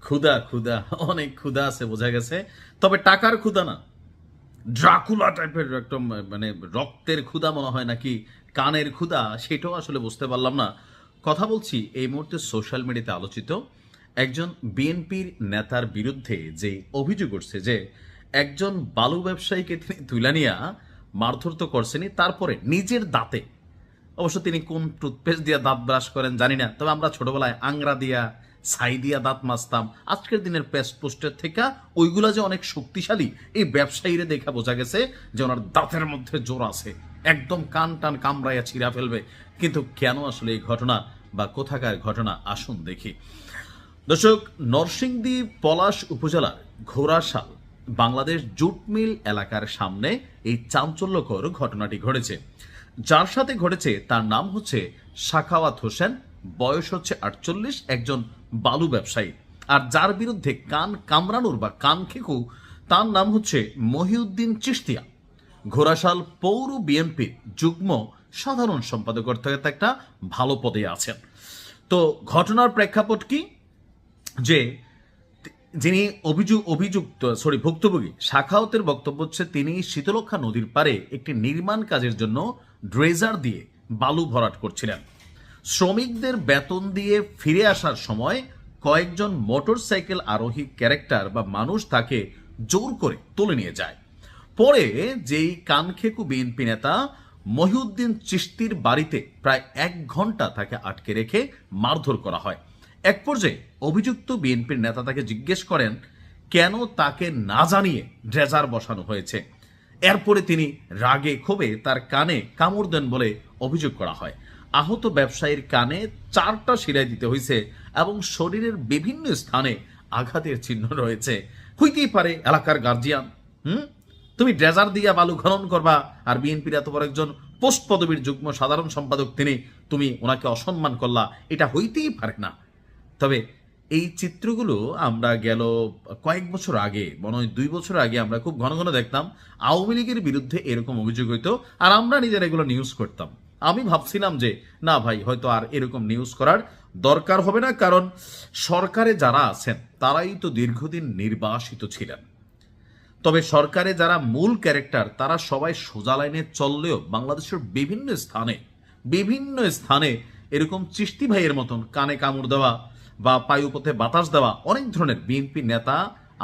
ক্ষুধা ক্ষুধা অনেক ক্ষুধা আছে বোঝা গেছে, তবে টাকার ক্ষুধা না, ড্রাকুলা টাইপের একদম মানে রক্তের ক্ষুধা মনে হয় নাকি কানের ক্ষুধা, সেটাও আসলে বুঝতে পারলাম না। কথা বলছি এই মুহূর্তে সোশ্যাল মিডিয়াতে আলোচিত একজন বিএনপির নেতার বিরুদ্ধে যে অভিযোগ উঠছে যে একজন বালু ব্যবসায়ীকে তিনি তুলে নিয়ে মারধর তো করছেনই, তারপরে নিজের দাঁতে, অবশ্য তিনি কোন টুথপেস্ট দিয়ে দাঁত ব্রাশ করেন জানি না, তবে আমরা ছোটবেলায় আংরা দিয়া ছাই দিয়া দাঁত মাজতাম। আজকের দিনের পেস্ট পোস্টের থেকে ওইগুলা যে অনেক শক্তিশালী, এই ব্যবসায়ীরা দেখা বোঝা গেছে যে ওনার দাঁতের মধ্যে জোর আছে, একদম কান টান কামড়াইয়া ছিঁড়া ফেলবে। কিন্তু কেন আসলে এই ঘটনা বা কোথাকার ঘটনা, আসুন দেখি। দর্শক, নরসিংদী পলাশ উপজেলার ঘোড়াশাল বাংলাদেশ জুট মিল এলাকার সামনে এই চাঞ্চল্যকর ঘটনাটি ঘটেছে। যার সাথে ঘটেছে তার নাম হচ্ছে সাখাওয়াত হোসেন, বয়স হচ্ছে 48, একজন বালু ব্যবসায়ী। আর যার বিরুদ্ধে কান কামড়ানোর বা কান খেকু, তার নাম হচ্ছে মহিউদ্দিন চিশতিয়া। ঘোড়াশাল পৌর বিএনপির যুগ্ম সাধারণ সম্পাদক অর্থাৎ একটা ভালো পদে আছেন। তো ঘটনার প্রেক্ষাপট কি, যে যিনি ভুক্তভোগী শাখাওয়াতের বক্তব্য হচ্ছে তিনি শীতলক্ষা নদীর পারে একটি নির্মাণ কাজের জন্য ড্রেজার দিয়ে বালু ভরাট করছিলেন। শ্রমিকদের বেতন দিয়ে ফিরে আসার সময় কয়েকজন মোটরসাইকেল আরোহী ক্যারেক্টার বা মানুষ তাকে জোর করে তুলে নিয়ে যায়। পরে যেই কানখেকু বিএনপি নেতা মহিউদ্দিন চিশতির বাড়িতে প্রায় 1 ঘন্টা তাকে আটকে রেখে মারধর করা হয়। এক পর্যায়ে অভিযুক্ত বিএনপির নেতা তাকে জিজ্ঞেস করেন কেন তাকে না জানিয়ে ড্রেজার বসানো হয়েছে। এরপরে তিনি রাগে ক্ষোভে তার কানে কামড় দেন বলে অভিযোগ করা হয়। আহত ব্যবসায়ীর কানে 4টা সেলাই দিতে হয়েছে এবং শরীরের বিভিন্ন স্থানে আঘাতের চিহ্ন রয়েছে। হইতেই পারে এলাকার গার্জিয়ান, তুমি ড্রেজার দিয়া বালু খনন করবা, আর বিএনপির এত বড় একজন পোস্ট পদবীর যুগ্ম সাধারণ সম্পাদক তুমি ওনাকে অসম্মান করলা, এটা হইতেই পারে না। তবে এই চিত্রগুলো আমরা গেল কয়েক বছর আগে, মনে হয় 2 বছর আগে আমরা খুব ঘন ঘন দেখতাম আওয়ামী লীগের বিরুদ্ধে এরকম অভিযোগ হইতো, আর আমরা নিজেরা এগুলো নিউজ করতাম। আমি ভাবছিলাম যে না ভাই, হয়তো আর এরকম নিউজ করার দরকার হবে না, কারণ সরকারে যারা আছেন তারাই তো দীর্ঘদিন নির্বাসিত ছিলেন। তবে সরকারে যারা মূল ক্যারেক্টার তারা সবাই সোজা লাইনে চললেও বাংলাদেশের বিভিন্ন স্থানে এরকম চিশতি ভাইয়ের মতন কানে কামড় দেওয়া বা পায়ুপথে বাতাস দেওয়া অনেক ধরনের বিএনপি নেতা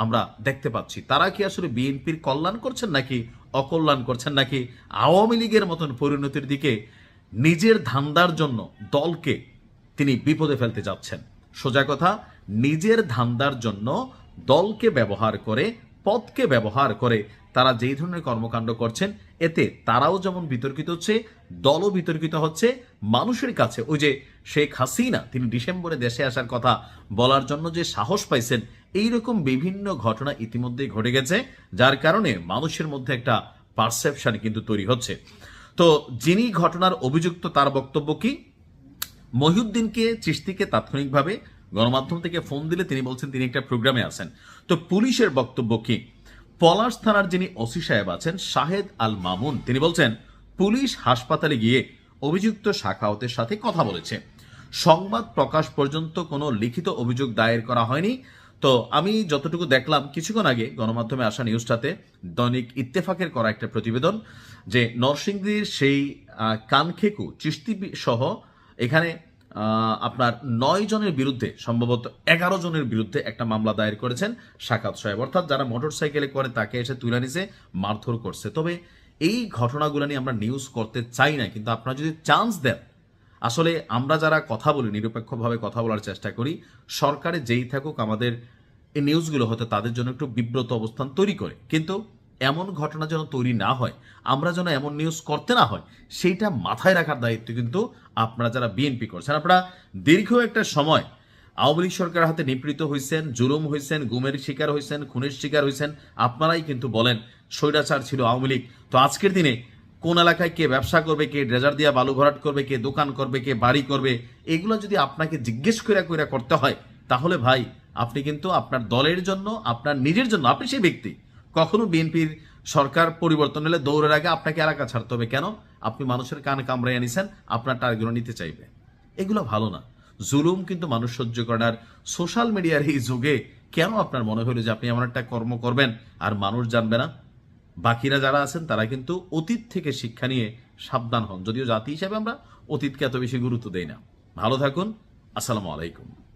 আমরা দেখতে পাচ্ছি। তারা কি আসলে বিএনপির কল্যাণ করছেন নাকি অকল্যাণ করছেন, নাকি আওয়ামী লীগের মতন পরিণতির দিকে নিজের ধান্দার জন্য দলকে তিনি বিপদে ফেলতে যাচ্ছেন? সোজা কথা, নিজের ধান্দার জন্য দলকে ব্যবহার করে, পদকে ব্যবহার করে তারা যেই ধরনের কর্মকাণ্ড করছেন, এতে তারাও যেমন বিতর্কিত হচ্ছে, দলও বিতর্কিত হচ্ছে মানুষের কাছে। ওই যে শেখ হাসিনা তিনি ডিসেম্বরে দেশে আসার কথা বলার জন্য যে সাহস পাইছেন, এইরকম বিভিন্ন ঘটনা ইতিমধ্যেই ঘটে গেছে, যার কারণে মানুষের মধ্যে একটা পারসেপশন কিন্তু তৈরি হচ্ছে। তো যিনি ঘটনার অভিযুক্ত তার বক্তব্য কি, মহিউদ্দিনকে চিশতিকে তাৎক্ষণিকভাবে গণমাধ্যম থেকে ফোন দিলে তিনি বলছেন তিনি একটা প্রোগ্রামে আছেন। তো পুলিশের বক্তব্য কি, পলাশ থানার যিনি ওসি সাহেব আছেন শাহেদ আল মামুন, তিনি বলছেন পুলিশ হাসপাতালে গিয়ে অভিযুক্ত সাখাওয়াতের সাথে কথা বলেছে। সংবাদ প্রকাশ পর্যন্ত কোনো লিখিত অভিযোগ দায়ের করা হয়নি। তো আমি যতটুকু দেখলাম কিছুক্ষণ আগে গণমাধ্যমে আসা নিউজটাতে, দৈনিক ইত্তেফাকের করা একটা প্রতিবেদন, যে নরসিংদীর সেই কানখেকু চিশতি সহ এখানে আপনার 9 জনের বিরুদ্ধে, সম্ভবত 11 জনের বিরুদ্ধে একটা মামলা দায়ের করেছেন সাখাত সাহেব, অর্থাৎ যারা মোটরসাইকেলে করে তাকে এসে তুলে নিছে, মারধর করছে। তবে এই ঘটনাগুলো নিয়ে আমরা নিউজ করতে চাই না, কিন্তু আপনারা যদি চান্স দেন, আসলে আমরা যারা কথা বলি নিরপেক্ষভাবে কথা বলার চেষ্টা করি, সরকারে যেই থাকুক আমাদের এই নিউজগুলো হয়তো তাদের জন্য একটু বিব্রত অবস্থান তৈরি করে, কিন্তু এমন ঘটনা যেন তৈরি না হয়, আমরা যেন এমন নিউজ করতে না হয়, সেইটা মাথায় রাখার দায়িত্ব কিন্তু আপনারা যারা বিএনপি করছেন। আপনারা দীর্ঘ একটা সময় আওয়ামী লীগ সরকারের হাতে নিপীড়িত হয়েছেন, জুলুম হয়েছেন, গুমের শিকার হয়েছেন, খুনের শিকার হয়েছেন, আপনারাই কিন্তু বলেন স্বৈরাচার ছিল আওয়ামী লীগ। তো আজকের দিনে কোন এলাকায় কে ব্যবসা করবে, কে ড্রেজার দিয়া বালু ভরাট করবে, কে দোকান করবে, কে বাড়ি করবে, এগুলো যদি আপনাকে জিজ্ঞেস করে করতে হয়, তাহলে ভাই আপনি কিন্তু আপনার দলের জন্য, আপনার নিজের জন্য, আপনি সেই ব্যক্তি, কখনো বিএনপির সরকার পরিবর্তন হলে দৌড়ের আগে আপনাকে এলাকা ছাড়তে হবে। কেন? আপনি মানুষের কান কামড়াইয়া নিছেন, আপনার টার্গেট নিতে চাইবে, এগুলো ভালো না। জুলুম কিন্তু মানুষ সহ্য করে না। আর সোশ্যাল মিডিয়ার এই যুগে কেন আপনার মনে হলো যে আপনি এমন একটা কর্ম করবেন আর মানুষ জানবে না? বাকিরা যারা আছেন তারা কিন্তু অতীত থেকে শিক্ষা নিয়ে সাবধান হন, যদিও জাতি হিসেবে আমরা অতীতকে এত বেশি গুরুত্ব দেই না। ভালো থাকুন। আসসালামু আলাইকুম।